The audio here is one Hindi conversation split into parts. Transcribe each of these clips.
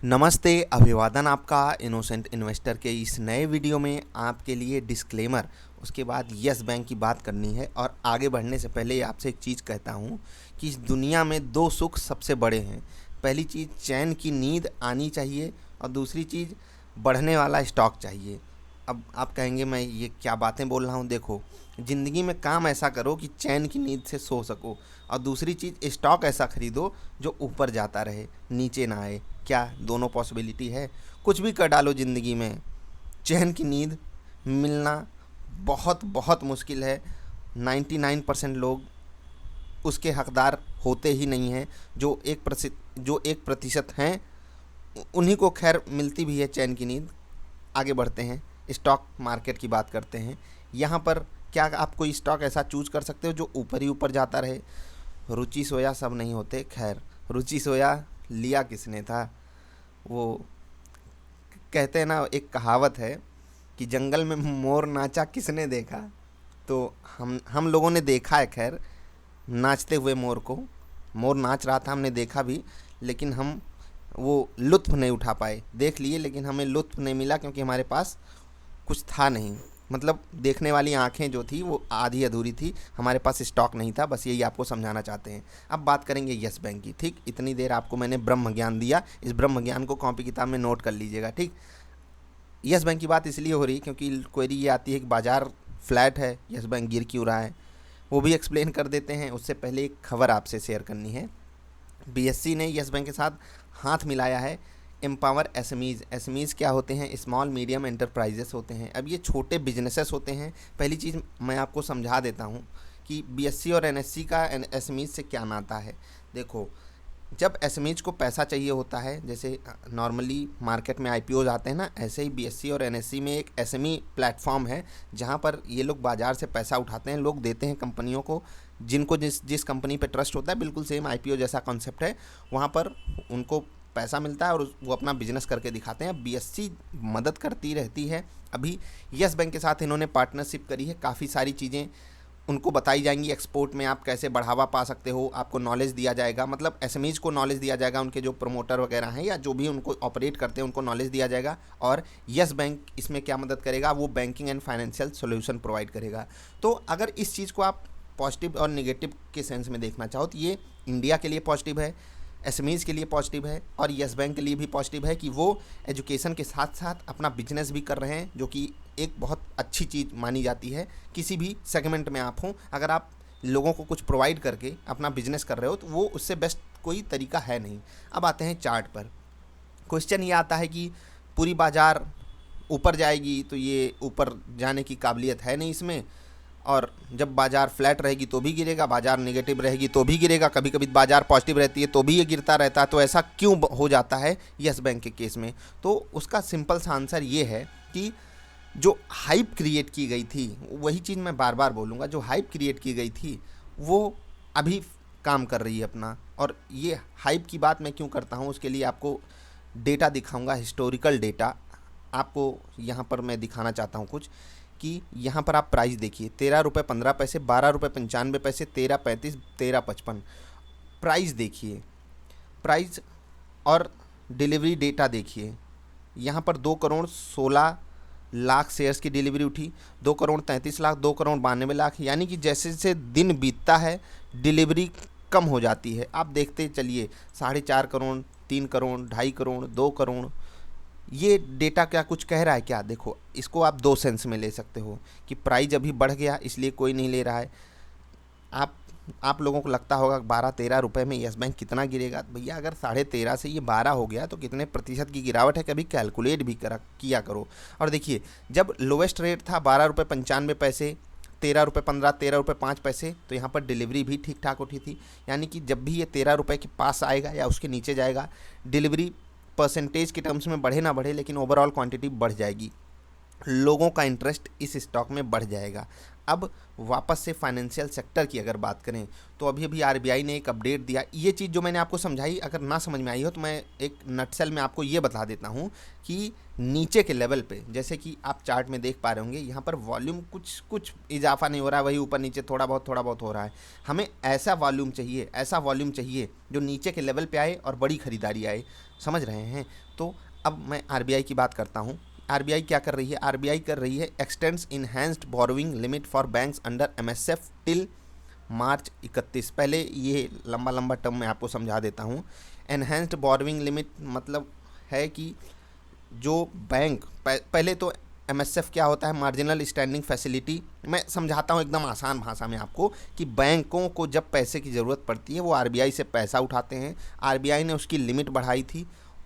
नमस्ते, अभिवादन आपका इनोसेंट इन्वेस्टर के इस नए वीडियो में आपके लिए डिस्क्लेमर, उसके बाद यस बैंक की बात करनी है। और आगे बढ़ने से पहले आपसे एक चीज़ कहता हूँ कि इस दुनिया में दो सुख सबसे बड़े हैं। पहली चीज़ चैन की नींद आनी चाहिए और दूसरी चीज़ बढ़ने वाला स्टॉक चाहिए। अब आप कहेंगे मैं ये क्या बातें बोल रहा हूँ। देखो, ज़िंदगी में काम ऐसा करो कि चैन की नींद से सो सको, और दूसरी चीज़ स्टॉक ऐसा खरीदो जो ऊपर जाता रहे, नीचे ना आए। क्या दोनों पॉसिबिलिटी है? कुछ भी कर डालो ज़िंदगी में, चैन की नींद मिलना बहुत बहुत मुश्किल है। 99% लोग उसके हकदार होते ही नहीं हैं। जो 1% हैं उन्हीं को खैर मिलती भी है चैन की नींद। आगे बढ़ते हैं, स्टॉक मार्केट की बात करते हैं। यहाँ पर क्या आप कोई स्टॉक ऐसा चूज कर सकते हो जो ऊपर ही ऊपर जाता रहे? रुचि सोया सब नहीं होते। खैर, रुचि सोया लिया किसने था? वो कहते हैं ना, एक कहावत है कि जंगल में मोर नाचा किसने देखा। तो हम लोगों ने देखा है खैर, नाचते हुए मोर को। मोर नाच रहा था, हमने देखा भी, लेकिन हम वो लुत्फ़ नहीं उठा पाए। देख लिए लेकिन हमें लुत्फ़ नहीं मिला क्योंकि हमारे पास कुछ था नहीं। मतलब देखने वाली आंखें जो थी वो आधी अधूरी थी, हमारे पास स्टॉक नहीं था। बस यही आपको समझाना चाहते हैं। अब बात करेंगे यस बैंक की। ठीक, इतनी देर आपको मैंने ब्रह्म ज्ञान दिया, इस ब्रह्म ज्ञान को कॉपी किताब में नोट कर लीजिएगा। ठीक, यस बैंक की बात इसलिए हो रही क्योंकि क्वेरी ये आती है कि बाज़ार फ्लैट है, यस बैंक गिर क्यों रहा है। वो भी एक्सप्लेन कर देते हैं। उससे पहले एक खबर आपसे शेयर करनी है। बीएससी ने यस बैंक के साथ हाथ मिलाया है। Empower SMEs. एसएमईज़ क्या होते हैं? स्मॉल मीडियम एंटरप्राइजेस होते हैं। अब ये छोटे बिजनेसेस होते हैं। पहली चीज़ मैं आपको समझा देता हूँ कि बीएससी और एनएससी का एसएमईज़ से क्या नाता है। देखो, जब एसएमईज़ को पैसा चाहिए होता है, जैसे नॉर्मली मार्केट में आईपीओज आते हैं ना, ऐसे ही बीएससी और एनएससी में एक एसएमई प्लेटफॉर्म है जहाँ पर ये लोग बाज़ार से पैसा उठाते हैं, लोग देते हैं कंपनियों को, जिनको जिस जिस कंपनी पे ट्रस्ट होता है। बिल्कुल सेम आईपीओ जैसा कॉन्सेप्ट है। वहाँ पर उनको पैसा मिलता है और वो अपना बिजनेस करके दिखाते हैं। बीएससी मदद करती रहती है। अभी यस बैंक के साथ इन्होंने पार्टनरशिप करी है। काफ़ी सारी चीज़ें उनको बताई जाएंगी। एक्सपोर्ट में आप कैसे बढ़ावा पा सकते हो, आपको नॉलेज दिया जाएगा। मतलब एसएमईज़ को नॉलेज दिया जाएगा, उनके जो प्रमोटर वगैरह हैं या जो भी उनको ऑपरेट करते हैं उनको नॉलेज दिया जाएगा। और यस बैंक इसमें क्या मदद करेगा? वो banking and financial solution provide करेगा। तो अगर इस चीज़ को आप पॉजिटिव और निगेटिव के सेंस में देखना चाहो तो ये इंडिया के लिए पॉजिटिव है, एसएमईज़ के लिए पॉजिटिव है, और यस बैंक के लिए भी पॉजिटिव है कि वो एजुकेशन के साथ साथ अपना बिजनेस भी कर रहे हैं, जो कि एक बहुत अच्छी चीज़ मानी जाती है। किसी भी सेगमेंट में आप हों, अगर आप लोगों को कुछ प्रोवाइड करके अपना बिजनेस कर रहे हो तो वो उससे बेस्ट कोई तरीका है नहीं। अब आते हैं चार्ट पर। क्वेश्चन ये आता है कि पूरी बाज़ार ऊपर जाएगी तो ये ऊपर जाने की काबिलियत है नहीं इसमें, और जब बाज़ार फ्लैट रहेगी तो भी गिरेगा, बाज़ार नेगेटिव रहेगी तो भी गिरेगा, कभी कभी बाज़ार पॉजिटिव रहती है तो भी ये गिरता रहता है। तो ऐसा क्यों हो जाता है यस बैंक के केस में? तो उसका सिंपल सा आंसर ये है कि जो हाइप क्रिएट की गई थी, वही चीज़ मैं बार बार बोलूँगा, जो हाइप क्रिएट की गई थी वो अभी काम कर रही है अपना। और ये हाइप की बात मैं क्यों करता हूँ, उसके लिए आपको डेटा दिखाऊंगा, हिस्टोरिकल डेटा आपको यहाँ पर मैं दिखाना चाहता हूँ कुछ। कि यहाँ पर आप प्राइस देखिए, 13 रुपये 15 पैसे, 12 रुपये 95 पैसे, 13.35, 13.55। प्राइस देखिए, प्राइस और डिलीवरी डेटा देखिए। यहाँ पर 2 करोड़ 16 लाख शेयर्स की डिलीवरी उठी, 2 करोड़ 33 लाख, 2 करोड़ 92 लाख। यानी कि जैसे जैसे दिन बीतता है डिलीवरी कम हो जाती है। आप देखते चलिए, 4.5 करोड़, 3 करोड़, 2.5 करोड़, 2 करोड़। ये डेटा क्या कुछ कह रहा है क्या? देखो, इसको आप दो सेंस में ले सकते हो कि प्राइस अभी बढ़ गया इसलिए कोई नहीं ले रहा है। आप आप लोगों को लगता होगा 12-13 रुपए में यस बैंक कितना गिरेगा। भैया, अगर 13.5 से ये 12 हो गया तो कितने प्रतिशत की गिरावट है, कभी कैलकुलेट भी किया करो। और देखिए, जब लोवेस्ट रेट था 12 रुपये 95 पैसे, 13 रुपये 15, 13 रुपये 5 पैसे, तो यहाँ पर डिलीवरी भी ठीक ठाक उठी थी। यानी कि जब भी ये 13 रुपये के पास आएगा या उसके नीचे जाएगा, डिलीवरी परसेंटेज के टर्म्स में बढ़े ना बढ़े लेकिन ओवरऑल क्वांटिटी बढ़ जाएगी, लोगों का इंटरेस्ट इस स्टॉक में बढ़ जाएगा। अब वापस से फाइनेंशियल सेक्टर की अगर बात करें तो अभी अभी आरबीआई ने एक अपडेट दिया। ये चीज़ जो मैंने आपको समझाई, अगर ना समझ में आई हो तो मैं एक नटसेल में आपको ये बता देता हूँ कि नीचे के लेवल पे, जैसे कि आप चार्ट में देख पा रहे होंगे, यहाँ पर वॉल्यूम कुछ कुछ इजाफा नहीं हो रहा है, वही ऊपर नीचे थोड़ा बहुत हो रहा है। हमें ऐसा वॉल्यूम चाहिए, ऐसा वॉल्यूम चाहिए जो नीचे के लेवल पे आए और बड़ी खरीदारी आए। समझ रहे हैं। तो अब मैं आरबीआई की बात करता हूँ। आरबीआई क्या कर रही है? आरबीआई कर रही है x tends enhanced borrowing limit for banks under MSF till March 31। पहले ये लंबा लंबा टर्म मैं आपको समझा देता हूँ। एनहेंस्ड बोरोइंग लिमिट मतलब है कि जो बैंक पहले तो एमएसएफ क्या होता है? Marginal standing facility. मैं समझाता हूँ एकदम आसान भाषा में आपको कि बैंकों को जब पैसे की ज़रूरत पड़ती है वो आरबीआई से पैसा उठाते हैं। आरबीआई ने उसकी लिमिट बढ़ाई थी,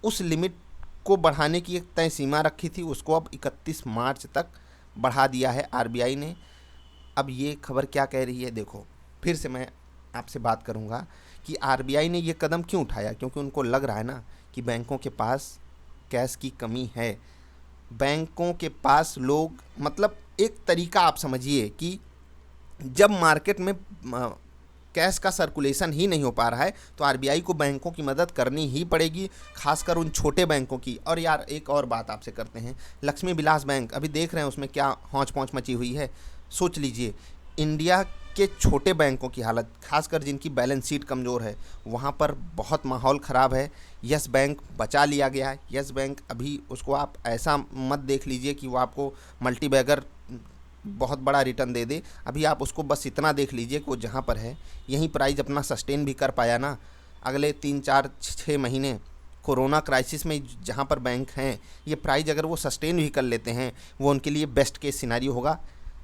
उस लिमिट को बढ़ाने की एक तय सीमा रखी थी, उसको अब 31 मार्च तक बढ़ा दिया है आरबीआई ने। अब ये खबर क्या कह रही है देखो, फिर से मैं आपसे बात करूँगा कि आरबीआई ने ये कदम क्यों उठाया, क्योंकि उनको लग रहा है ना कि बैंकों के पास कैश की कमी है। बैंकों के पास लोग मतलब एक तरीका आप समझिए कि जब मार्केट में कैश का सर्कुलेशन ही नहीं हो पा रहा है तो आरबीआई को बैंकों की मदद करनी ही पड़ेगी, खासकर उन छोटे बैंकों की। और यार एक और बात आपसे करते हैं, लक्ष्मी विलास बैंक अभी देख रहे हैं उसमें क्या हौच पौच मची हुई है। सोच लीजिए इंडिया के छोटे बैंकों की हालत, खासकर जिनकी बैलेंस शीट कमज़ोर है, वहाँ पर बहुत माहौल ख़राब है। यस बैंक बचा लिया गया है। यस बैंक अभी उसको आप ऐसा मत देख लीजिए कि वो आपको मल्टी बैगर बहुत बड़ा रिटर्न दे दे। अभी आप उसको बस इतना देख लीजिए कि वो जहाँ पर है यहीं प्राइस अपना सस्टेन भी कर पाया ना। अगले 3-4-6 महीने कोरोना क्राइसिस में जहाँ पर बैंक हैं, ये प्राइस अगर वो सस्टेन भी कर लेते हैं वो उनके लिए बेस्ट केस सिनेरियो होगा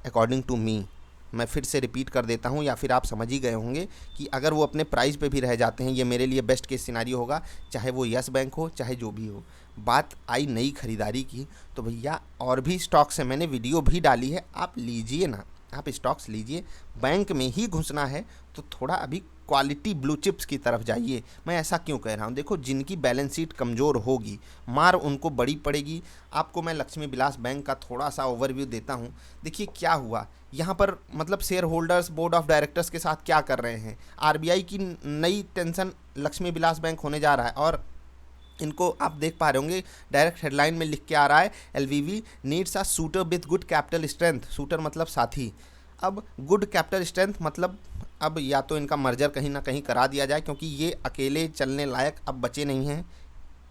अकॉर्डिंग टू मी। मैं फिर से रिपीट कर देता हूँ या फिर आप समझ ही गए होंगे कि अगर वो अपने प्राइस पे भी रह जाते हैं ये मेरे लिए बेस्ट केस सिनेरियो होगा, चाहे वो यस बैंक हो चाहे जो भी हो। बात आई नई खरीदारी की तो भैया और भी स्टॉक्स हैं, मैंने वीडियो भी डाली है, आप लीजिए ना, आप स्टॉक्स लीजिए। बैंक में ही घुसना है तो थोड़ा अभी क्वालिटी ब्लू चिप्स की तरफ जाइए। मैं ऐसा क्यों कह रहा हूँ? देखो जिनकी बैलेंस शीट कमज़ोर होगी मार उनको बड़ी पड़ेगी। आपको मैं लक्ष्मी विलास बैंक का थोड़ा सा ओवरव्यू देता हूँ। देखिए क्या हुआ यहाँ पर, मतलब share holders board of directors के साथ क्या कर रहे हैं। आरबीआई की नई टेंशन लक्ष्मी विलास बैंक होने जा रहा है और इनको आप देख पा रहे होंगे डायरेक्ट हेडलाइन में लिख के आ रहा है LVV needs a shooter with good capital strength. Shooter मतलब साथी। अब गुड कैपिटल स्ट्रेंथ मतलब अब या तो इनका मर्जर कहीं ना कहीं करा दिया जाए क्योंकि ये अकेले चलने लायक अब बचे नहीं हैं,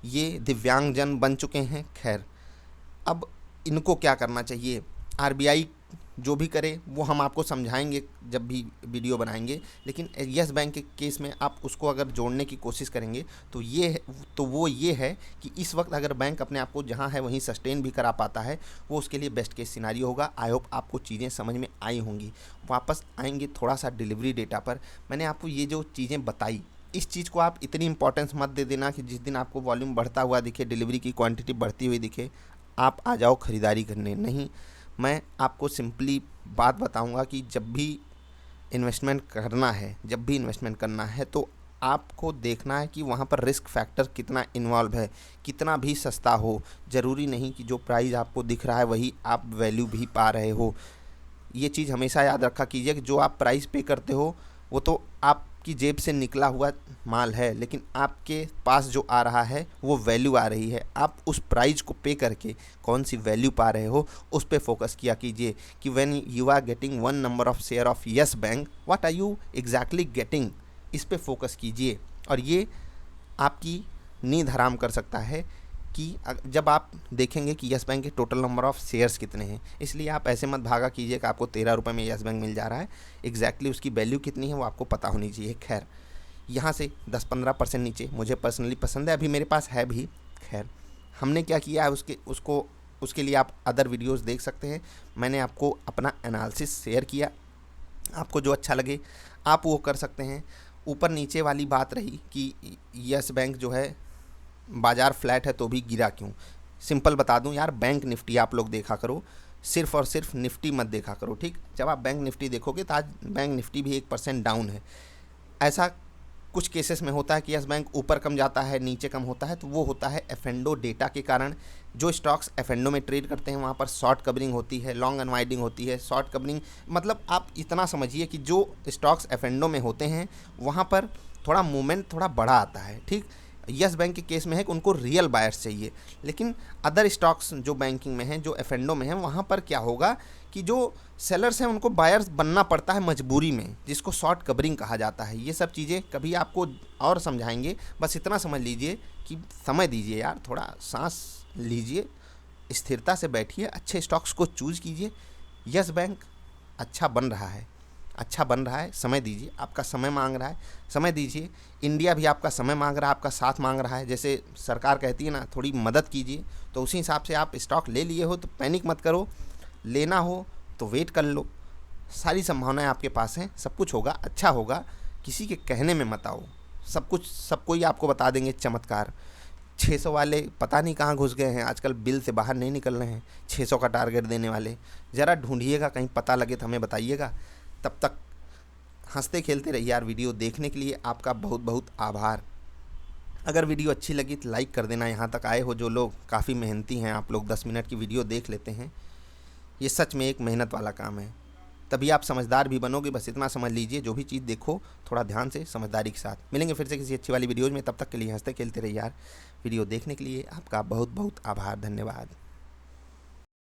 ये दिव्यांगजन बन चुके हैं। खैर अब इनको क्या करना चाहिए, आरबीआई जो भी करे वो हम आपको समझाएंगे जब भी वीडियो बनाएंगे, लेकिन यस बैंक के केस में आप उसको अगर जोड़ने की कोशिश करेंगे तो वो ये है कि इस वक्त अगर बैंक अपने आप को जहाँ है वहीं सस्टेन भी करा पाता है वो उसके लिए बेस्ट केस सिनेरियो होगा। आई होप आपको चीज़ें समझ में आई होंगी। वापस आएंगे थोड़ा सा डिलीवरी डेटा पर। मैंने आपको ये जो चीज़ें बताई इस चीज़ को आप इतनी इंपॉर्टेंस मत दे देना कि जिस दिन आपको वॉल्यूम बढ़ता हुआ दिखे, डिलीवरी की क्वांटिटी बढ़ती हुई दिखे, आप आ जाओ ख़रीदारी करने। नहीं, मैं आपको सिंपली बात बताऊंगा कि जब भी इन्वेस्टमेंट करना है तो आपको देखना है कि वहाँ पर रिस्क फैक्टर कितना इन्वॉल्व है। कितना भी सस्ता हो, ज़रूरी नहीं कि जो प्राइस आपको दिख रहा है वही आप वैल्यू भी पा रहे हो। ये चीज़ हमेशा याद रखा कीजिए कि जो आप प्राइस पे करते हो वो तो आपकी जेब से निकला हुआ माल है, लेकिन आपके पास जो आ रहा है वो वैल्यू आ रही है। आप उस प्राइस को पे करके कौन सी वैल्यू पा रहे हो उस पे फोकस किया कीजिए कि when you are getting 1 number of share of Yes Bank what are you exactly getting, इस पे फोकस कीजिए। और ये आपकी नींद हराम कर सकता है कि जब आप देखेंगे कि यस बैंक के टोटल नंबर ऑफ़ शेयर्स कितने हैं। इसलिए आप ऐसे मत भागा कीजिए कि आपको 13 रुपये में यस बैंक मिल जा रहा है। एग्जैक्टली उसकी वैल्यू कितनी है वो आपको पता होनी चाहिए। खैर यहाँ से 10-15% नीचे मुझे पर्सनली पसंद है, अभी मेरे पास है भी। खैर हमने क्या किया है उसके लिए आप अदर वीडियोस देख सकते हैं। मैंने आपको अपना एनालिसिस शेयर किया, आपको जो अच्छा लगे आप वो कर सकते हैं। ऊपर नीचे वाली बात रही कि यस बैंक जो है बाज़ार फ्लैट है तो भी गिरा क्यों। सिंपल बता दूं यार, बैंक निफ्टी आप लोग देखा करो, सिर्फ और सिर्फ निफ्टी मत देखा करो। ठीक, जब आप बैंक निफ्टी देखोगे तो आज बैंक निफ्टी भी 1% डाउन है। ऐसा कुछ केसेस में होता है कि यस बैंक ऊपर कम जाता है नीचे कम होता है, तो वो होता है एफ&ओ डेटा के कारण। जो स्टॉक्स एफ&ओ में ट्रेड करते हैं वहाँ पर शॉर्ट कवरिंग होती है, लॉन्ग अनवाइडिंग होती है। शॉर्ट कवरिंग मतलब आप इतना समझिए कि जो स्टॉक्स एफ&ओ में होते हैं वहाँ पर थोड़ा मूवमेंट थोड़ा बड़ा आता है। ठीक, यस बैंक के केस में है कि उनको रियल बायर्स चाहिए, लेकिन अदर स्टॉक्स जो बैंकिंग में हैं, जो एफएनडो में हैं, वहाँ पर क्या होगा कि जो सेलर्स हैं उनको बायर्स बनना पड़ता है मजबूरी में, जिसको शॉर्ट कवरिंग कहा जाता है। ये सब चीज़ें कभी आपको और समझाएंगे, बस इतना समझ लीजिए कि समय दीजिए यार, थोड़ा सांस लीजिए, स्थिरता से बैठिए, अच्छे स्टॉक्स को चूज कीजिए। यस बैंक अच्छा बन रहा है, अच्छा बन रहा है, समय दीजिए, आपका समय मांग रहा है, समय दीजिए। इंडिया भी आपका समय मांग रहा है, आपका साथ मांग रहा है। जैसे सरकार कहती है ना, थोड़ी मदद कीजिए, तो उसी हिसाब से आप स्टॉक ले लिए हो तो पैनिक मत करो, लेना हो तो वेट कर लो। सारी संभावनाएं आपके पास हैं, सब कुछ होगा, अच्छा होगा, किसी के कहने में मत आओ। सब कुछ सब कोई आपको बता देंगे चमत्कार। 600 वाले पता नहीं कहाँ घुस गए हैं, आजकल बिल से बाहर नहीं निकल रहे हैं। 600 का टारगेट देने वाले ज़रा ढूंढिएगा, कहीं पता लगे तो हमें बताइएगा। तब तक हंसते खेलते रहिए यार। वीडियो देखने के लिए आपका बहुत बहुत आभार। अगर वीडियो अच्छी लगी तो लाइक कर देना। यहाँ तक आए हो जो लोग, काफ़ी मेहनती हैं आप लोग, 10 मिनट की वीडियो देख लेते हैं। ये सच में एक मेहनत वाला काम है, तभी आप समझदार भी बनोगे। बस इतना समझ लीजिए, जो भी चीज़ देखो थोड़ा ध्यान से, समझदारी के साथ। मिलेंगे फिर से किसी अच्छी वाली वीडियोज़ में, तब तक के लिए हंसते खेलते रहिए यार। वीडियो देखने के लिए आपका बहुत बहुत आभार, धन्यवाद।